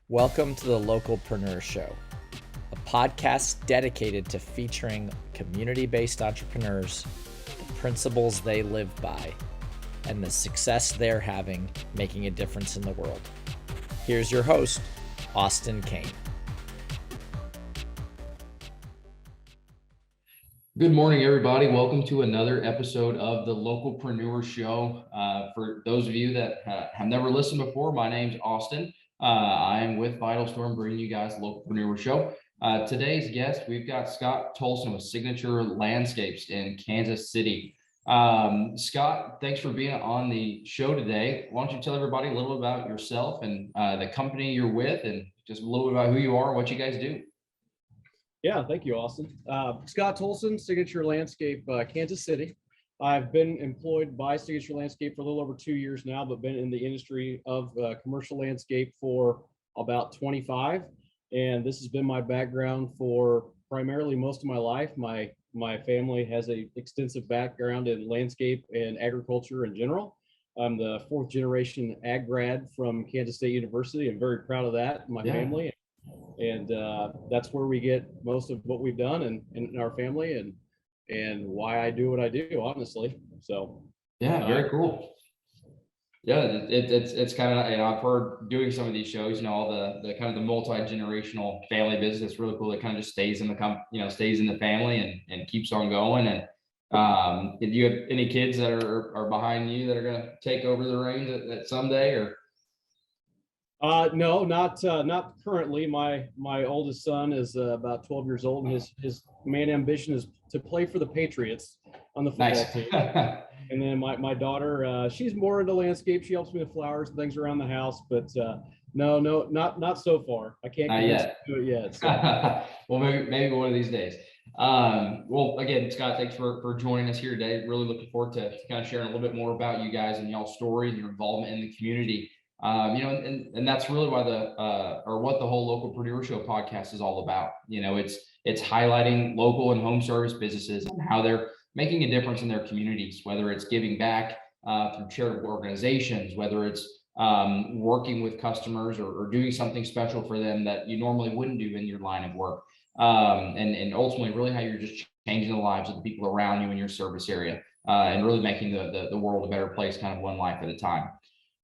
Welcome to the Localpreneur Show, a podcast dedicated to featuring community-based entrepreneurs, the principles they live by, and the success they're having making a difference in the world. Here's your host, Austin Kane. Good morning, everybody. Welcome to another episode of the Localpreneur Show. For those of you that have never listened before, my name's Austin. I'm with Vital Storm, bringing you guys the Localpreneur Show. Today's guest, we've got Scot Tolson with Signature Landscapes in Kansas City. Scot, thanks for being on the show today. Why don't you tell everybody a little bit about yourself and the company you're with, and just a little bit about who you are, what you guys do. Yeah, thank you, Austin. Scot Tolson, Signature Landscape, Kansas City. I've been employed by Signature Landscape for a little over 2 years now, but been in the industry of commercial landscape for about 25. And this has been my background for primarily most of my life. My family has an extensive background in landscape and agriculture in general. I'm the fourth generation ag grad from Kansas State University. I'm very proud of that in my family. And that's where we get most of what we've done in our family and why I do what I do, honestly. So yeah, very cool. Yeah, it's kind of, I've heard doing some of these shows, all the kind of the multi-generational family business. It's really cool. It kind of just stays in the stays in the family and keeps on going. And do you have any kids that are behind you that are going to take over the reins at someday, or? No, not currently. My oldest son is about 12 years old, and his main ambition is to play for the Patriots on the football team. And then my daughter, she's more into landscape. She helps me with flowers and things around the house, but no, not so far. I can't do it yet. So. Well, maybe one of these days. Well, again, Scot, thanks for joining us here today. Really looking forward to kind of sharing a little bit more about you guys and y'all's story and your involvement in the community. And that's really why what the whole Localpreneur Show podcast is all about. It's highlighting local and home service businesses and how they're making a difference in their communities, whether it's giving back through charitable organizations, whether it's working with customers or doing something special for them that you normally wouldn't do in your line of work. And ultimately really how you're just changing the lives of the people around you in your service area and really making the world a better place, kind of one life at a time.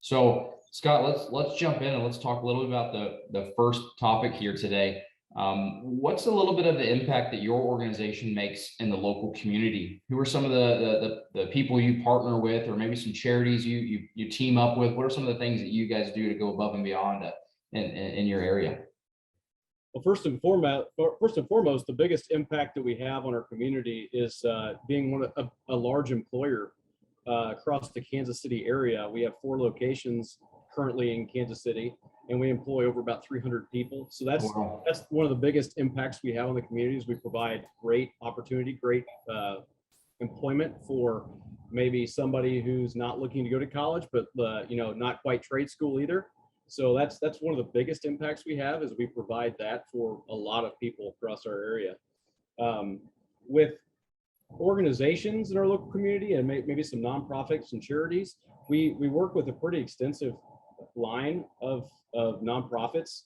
So Scot, let's jump in and let's talk a little bit about the first topic here today. What's a little bit of the impact that your organization makes in the local community? Who are some of the people you partner with, or maybe some charities you team up with? What are some of the things that you guys do to go above and beyond in your area? Well, first and foremost, the biggest impact that we have on our community is being a large employer across the Kansas City area. We have 4 locations currently in Kansas City, and we employ over about 300 people. So that's one of the biggest impacts we have on the communities. We provide great opportunity, great employment for maybe somebody who's not looking to go to college, but not quite trade school either. So that's one of the biggest impacts we have, is we provide that for a lot of people across our area. With organizations in our local community and maybe some nonprofits and charities, we work with a pretty extensive line of nonprofits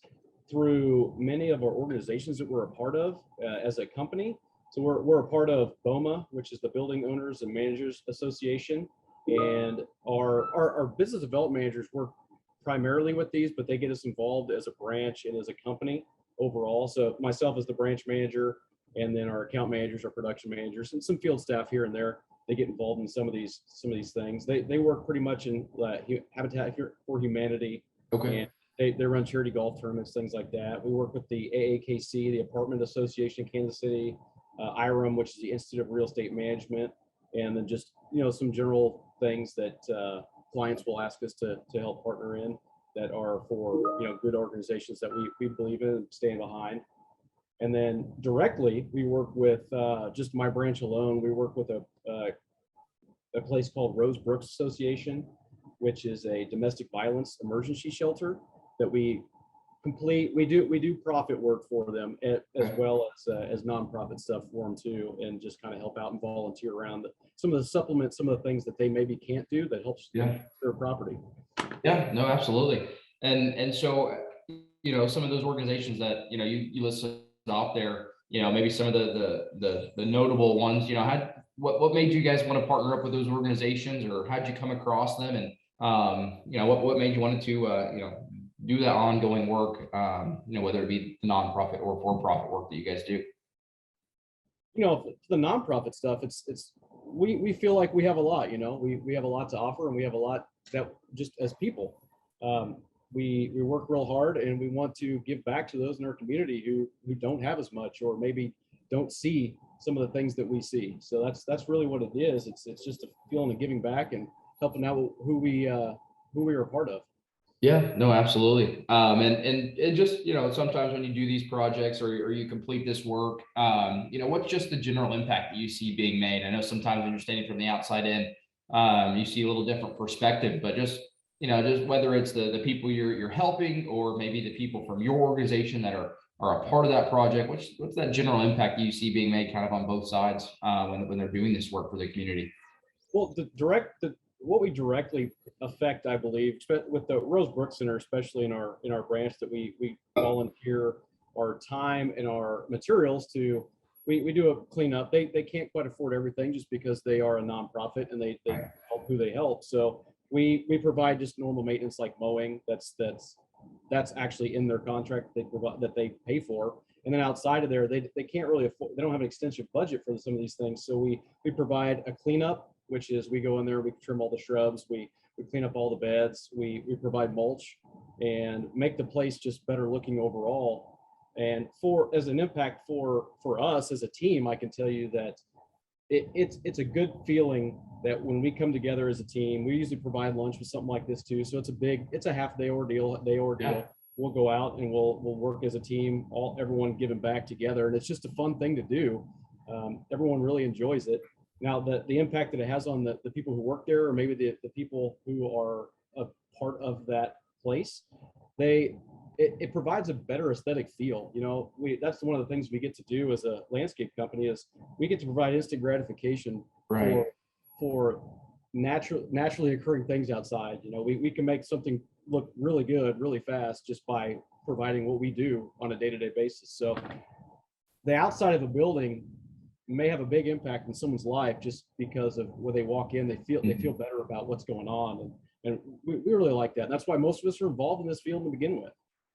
through many of our organizations that we're a part of as a company. So we're a part of BOMA, which is the Building Owners and Managers Association, and our business development managers work primarily with these, but they get us involved as a branch and as a company overall. So myself as the branch manager, and then our account managers, our production managers, and some field staff here and there, they get involved in some of these things. They work pretty much in Habitat for Humanity. Okay. And they run charity golf tournaments, things like that. We work with the AAKC, the Apartment Association in Kansas City, IREM, which is the Institute of Real Estate Management, and then just some general things that clients will ask us to help partner in that are for good organizations that we believe in and stand behind. And then directly, we work with just my branch alone. We work with a place called Rose Brooks Association, which is a domestic violence emergency shelter that we complete. We do profit work for them as well as nonprofit stuff for them too, and just kind of help out and volunteer around some of the supplements, some of the things that they maybe can't do that helps their property. Yeah, no, absolutely. And so some of those organizations that, you listed off there, maybe some of the notable ones, what made you guys want to partner up with those organizations, or how'd you come across them? And, what made you want to, do that ongoing work, whether it be the nonprofit or for-profit work that you guys do? For the nonprofit stuff, we feel like we have a lot, we have a lot to offer, and we have a lot that just as people, we work real hard, and we want to give back to those in our community who don't have as much, or maybe don't see some of the things that we see. So that's really what it is. It's just a feeling of giving back and helping out who we are a part of. Yeah, no, absolutely. And just, sometimes when you do these projects, or you complete this work, what's just the general impact that you see being made? I know sometimes when you're standing from the outside in, you see a little different perspective, but just whether it's the people you're helping, or maybe the people from your organization that are a part of that project, what's that general impact you see being made kind of on both sides, when they're doing this work for the community? Well, what we directly affect, I believe, with the Rose Brook Center, especially in our branch, that we volunteer our time and our materials to. We do a cleanup. They can't quite afford everything, just because they are a nonprofit, and they help who they help. So we provide just normal maintenance, like mowing. That's actually in their contract that they pay for. And then outside of there, they can't really afford. They don't have an extensive budget for some of these things. So we provide a cleanup, which is we go in there, we trim all the shrubs, we clean up all the beds, we provide mulch, and make the place just better looking overall. And as an impact for us as a team, I can tell you that it's a good feeling that when we come together as a team, we usually provide lunch with something like this too. So it's a half-day ordeal. Yeah. We'll go out and we'll work as a team, everyone giving back together, and it's just a fun thing to do. Everyone really enjoys it. Now, the impact that it has on the people who work there, or maybe the people who are a part of that place, it provides a better aesthetic feel. That's one of the things we get to do as a landscape company, is we get to provide instant gratification Right. for naturally occurring things outside. We can make something look really good really fast just by providing what we do on a day-to-day basis. So the outside of a building may have a big impact in someone's life, just because of where they walk in, they feel better about what's going on. And we really like that. And that's why most of us are involved in this field to begin with.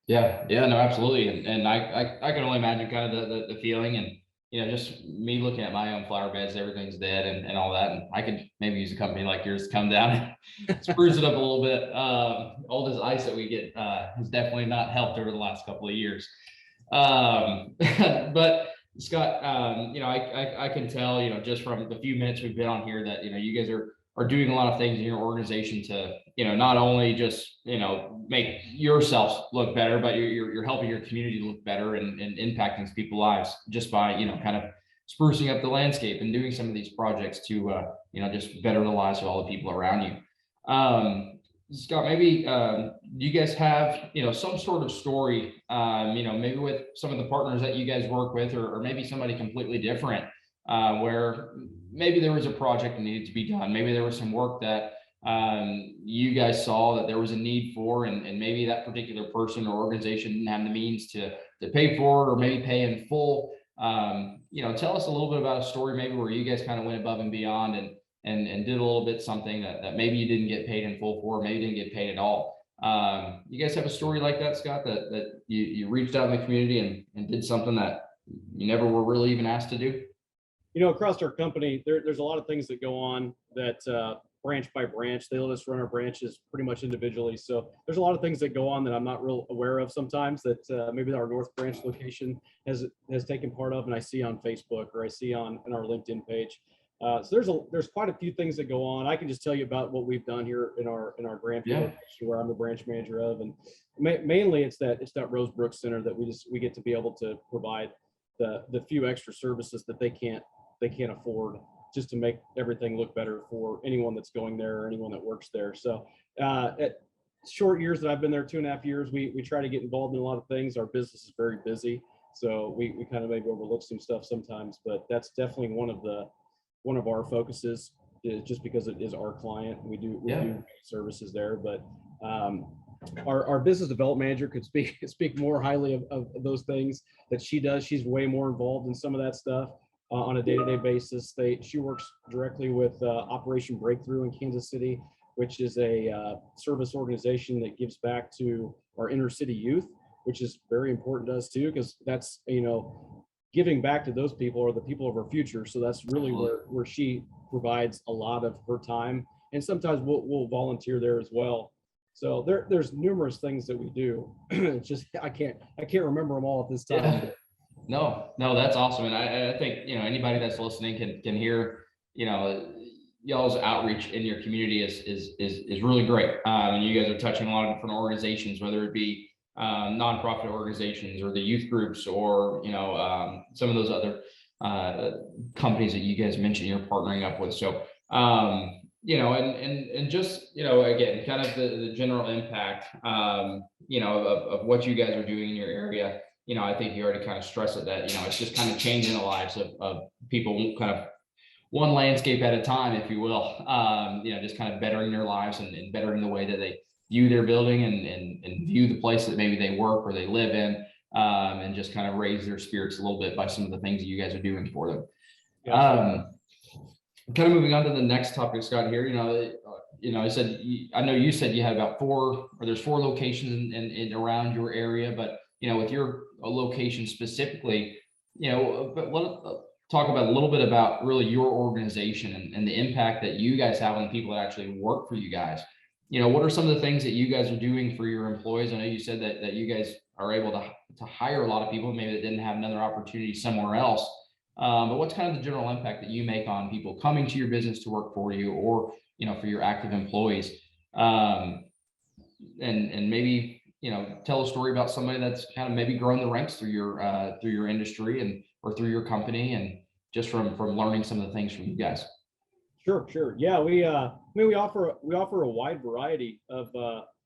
Yeah, no, absolutely. And I can only imagine kind of the feeling, and, just me looking at my own flower beds, everything's dead and all that. And I could maybe use a company like yours to come down and spruce it up a little bit. All this ice that we get has definitely not helped over the last couple of years. But Scott, I can tell, just from the few minutes we've been on here, that, you guys are doing a lot of things in your organization to, not only just, make yourselves look better, but you're helping your community look better, and impacting people's lives just by, kind of sprucing up the landscape and doing some of these projects to, just better the lives of all the people around you. Scott, maybe do you guys have, some sort of story, maybe with some of the partners that you guys work with, or maybe somebody completely different, where maybe there was a project that needed to be done. Maybe there was some work that you guys saw that there was a need for, and maybe that particular person or organization didn't have the means to pay for it, or maybe pay in full. Tell us a little bit about a story maybe where you guys kind of went above and beyond, and did a little bit something that maybe you didn't get paid in full for, maybe didn't get paid at all. You guys have a story like that, Scott, that you reached out in the community and did something that you never were really even asked to do? Across our company, there's a lot of things that go on that branch by branch. They let us run our branches pretty much individually. So there's a lot of things that go on that I'm not real aware of sometimes, that maybe our North Branch location has taken part of, and I see on Facebook, or I see in our LinkedIn page. So there's quite a few things that go on. I can just tell you about what we've done here in our Grandview location, where I'm the branch manager of, and mainly it's that Rose Brook Center that we get to be able to provide the few extra services that they can't afford, just to make everything look better for anyone that's going there, or anyone that works there. So at short years that I've been there, 2.5 years, we try to get involved in a lot of things. Our business is very busy, so we kind of maybe overlook some stuff sometimes, but that's definitely one of our focuses, is just because it is our client. We do services there. But our business development manager could speak more highly of those things that she does. She's way more involved in some of that stuff on a day-to-day basis. She works directly with Operation Breakthrough in Kansas City, which is a service organization that gives back to our inner city youth, which is very important to us too, because that's, giving back to those people are the people of our future. So that's really where she provides a lot of her time, and sometimes we'll volunteer there as well. So there's numerous things that we do. It's just I can't remember them all at this time. Yeah. No, that's awesome. And I think, anybody that's listening can hear, y'all's outreach in your community is really great. And you guys are touching a lot of different organizations, whether it be nonprofit organizations or the youth groups, or some of those other companies that you guys mentioned you're partnering up with. So and just again, kind of the general impact of what you guys are doing in your area. I think you already kind of stressed it, that it's just kind of changing the lives of people, kind of one landscape at a time, if you will. Just kind of bettering their lives and bettering the way that they view their building and view the place that maybe they work or they live in, and just kind of raise their spirits a little bit by some of the things that you guys are doing for them. Yeah. Kind of moving on to the next topic, Scott, here, I know you said you had about there's four locations in around your area, but with your location specifically, but talk about a little bit about really your organization and the impact that you guys have on the people that actually work for you guys. What are some of the things that you guys are doing for your employees? I know you said that you guys are able to hire a lot of people, maybe that didn't have another opportunity somewhere else. But what's kind of the general impact that you make on people coming to your business to work for you, or, for your active employees? And maybe, tell a story about somebody that's kind of maybe grown the ranks through your industry or through your company, and just from learning some of the things from you guys. Sure. Yeah, we offer a wide variety of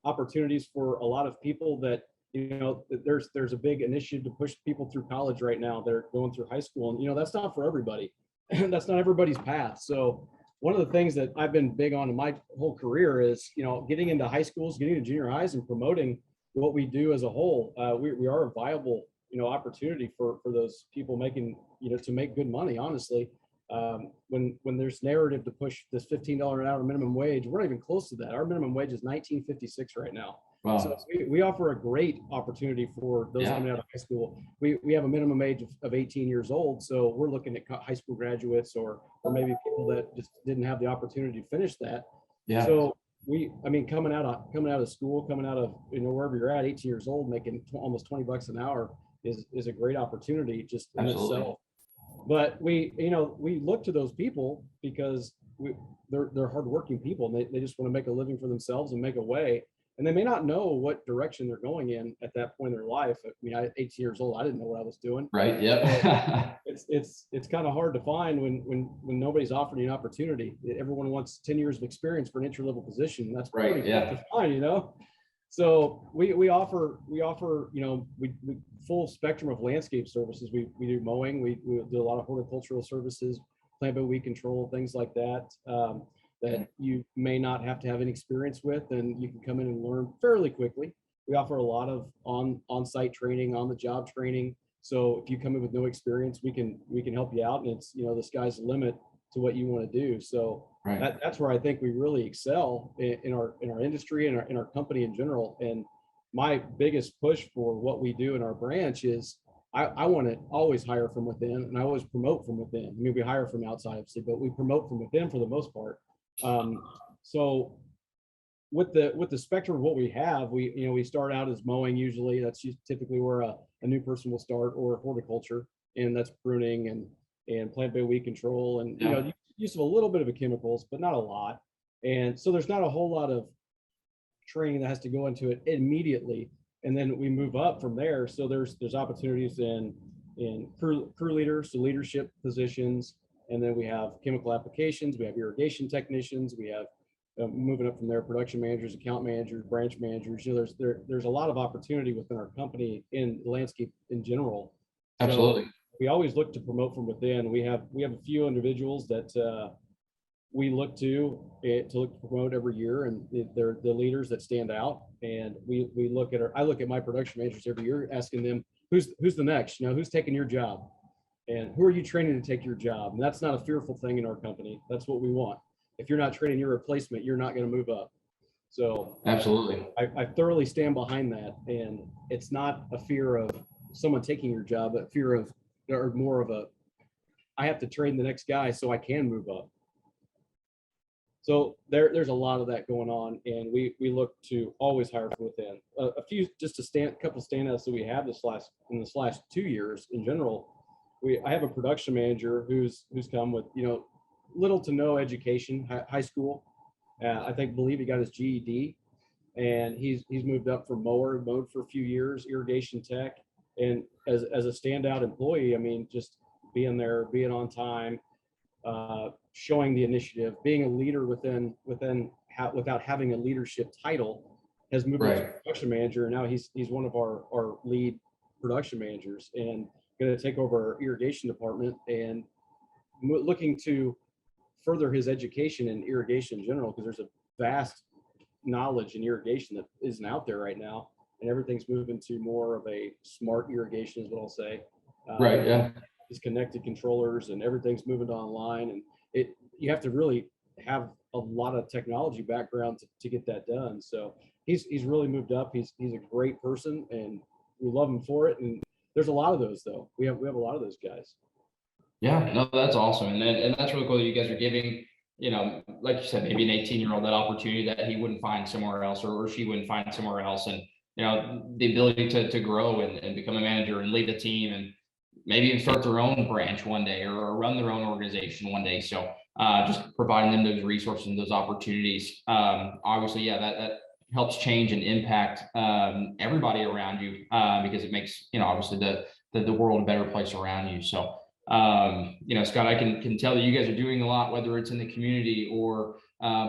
opportunities for a lot of people that, there's a big initiative to push people through college right now. They're going through high school, and that's not for everybody. That's not everybody's path. So one of the things that I've been big on in my whole career is, getting into high schools, getting to junior highs, and promoting what we do as a whole. We are a viable, opportunity for those people making, to make good money, honestly. When there's narrative to push this $15 an hour minimum wage, we're not even close to that. Our minimum wage is $19.56 right now. Wow. So we offer a great opportunity for those coming out of high school. We have a minimum age of 18 years old. So we're looking at high school graduates or maybe people that just didn't have the opportunity to finish that. Yeah. So coming out of school, coming out of, wherever you're at, 18 years old, making almost $20 an hour is a great opportunity just in itself. But we look to those people because they're hardworking people, and they just want to make a living for themselves and make a way. And they may not know what direction they're going in at that point in their life. I 18 years old, I didn't know what I was doing. Right. Yep. It's kind of hard to find when nobody's offering you an opportunity. Everyone wants 10 years of experience for an entry level position. That's pretty tough to find, So we offer we full spectrum of landscape services. We do mowing. We do a lot of horticultural services, plant-based weed control, things like that. That you may not have to have any experience with, and you can come in and learn fairly quickly. We offer a lot of on-site training, on-the-job training. So if you come in with no experience, we can help you out, and it's the sky's the limit to what you want to do. So that's where I think we really excel in our industry and in our company in general. And my biggest push for what we do in our branch is I want to always hire from within, and I always promote from within. We hire from outside, obviously, but we promote from within for the most part. So with the spectrum of what we have, we start out as mowing. Usually that's typically where a new person will start, or horticulture, and that's pruning and plant-based weed control, and use of a little bit of chemicals, but not a lot. And so there's not a whole lot of training that has to go into it immediately. And then we move up from there. So there's opportunities in crew leaders, so leadership positions. And then we have chemical applications, we have irrigation technicians, we have moving up from there, production managers, account managers, branch managers. There's a lot of opportunity within our company in the landscape in general. Absolutely. So we always look to promote from within. We have a few individuals that we look to promote every year, and they're the leaders that stand out. And we look at I look at my production managers every year, asking them who's the next, who's taking your job, and who are you training to take your job. And that's not a fearful thing in our company. That's what we want. If you're not training your replacement, you're not going to move up. So absolutely, I thoroughly stand behind that, and it's not a fear of someone taking your job, but fear of, or more of a, I have to train the next guy so I can move up. So there's a lot of that going on, and we look to always hire from within. A few, just couple standouts that we have this last 2 years in general. I have a production manager who's come with little to no education, high school. Believe he got his GED, and he's moved up from mowed for a few years, irrigation tech, and as a standout employee, I mean, just being there, being on time, showing the initiative, being a leader without having a leadership title, has moved up to production manager. And now he's one of our lead production managers, and going to take over our irrigation department, and looking to further his education in irrigation in general, because there's a vast knowledge in irrigation that isn't out there right now, and everything's moving to more of a smart irrigation is what I'll say. Right. Yeah. It's connected controllers, and everything's moving to online, and you have to really have a lot of technology background to get that done. So he's really moved up. He's a great person, and we love him for it. And there's a lot of those, though. We have a lot of those guys. Yeah, no, that's awesome. And that's really cool that you guys are giving, like you said, maybe an 18-year-old that opportunity that he wouldn't find somewhere else, or she wouldn't find somewhere else. And, the ability to grow and become a manager and lead a team, and maybe even start their own branch one day, or run their own organization one day. So just providing them those resources and those opportunities. Obviously, yeah, that helps change and impact everybody around you, because it makes, obviously the world a better place around you. So, Scott, I can tell that you guys are doing a lot, whether it's in the community or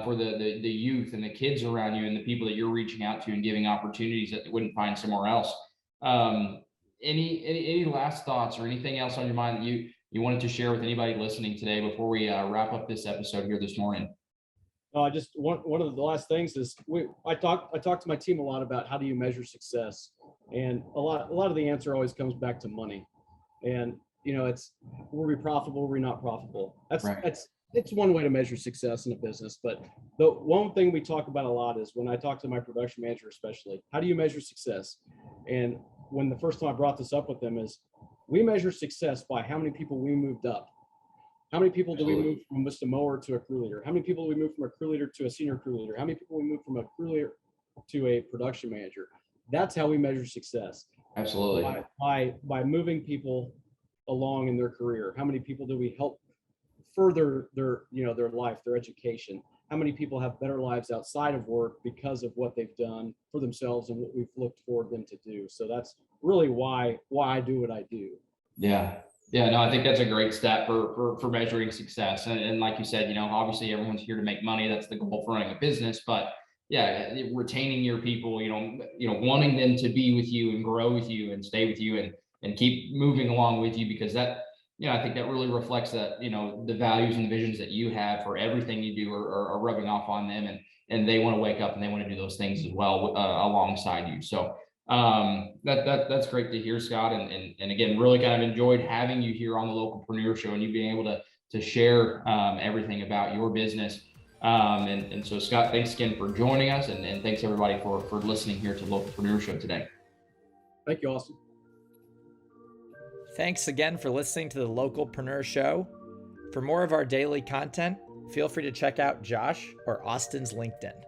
for the youth and the kids around you, and the people that you're reaching out to and giving opportunities that they wouldn't find somewhere else. Any last thoughts or anything else on your mind that you wanted to share with anybody listening today before we wrap up this episode here this morning? Just one of the last things is I talk to my team a lot about how do you measure success, and a lot of the answer always comes back to money. And it's, were we profitable, were we not profitable? It's one way to measure success in a business. But the one thing we talk about a lot is, when I talk to my production manager especially, how do you measure success? And when the first time I brought this up with them is, we measure success by how many people we moved up. How many people do we move from just a mower to a crew leader? How many people do we move from a crew leader to a senior crew leader? How many people we move from a crew leader to a production manager? That's how we measure success. Absolutely. By moving people along in their career. How many people do we help further their life, their education? How many people have better lives outside of work because of what they've done for themselves and what we've looked for them to do? So that's really why I do what I do. Yeah. Yeah, no, I think that's a great stat for measuring success. And like you said, obviously everyone's here to make money. That's the goal for running a business. But yeah, retaining your people, wanting them to be with you and grow with you and stay with you and keep moving along with you, because that, I think that really reflects that, the values and the visions that you have for everything you do are rubbing off on them, and they want to wake up and they want to do those things as well alongside you. So that's great to hear, Scott. And again, really kind of enjoyed having you here on the Localpreneur Show, and you being able to share everything about your business. And so, Scott, thanks again for joining us, and thanks everybody for listening here to Localpreneur Show today. Thank you, Austin. Thanks again for listening to the Localpreneur Show. For more of our daily content, feel free to check out Josh or Austin's LinkedIn.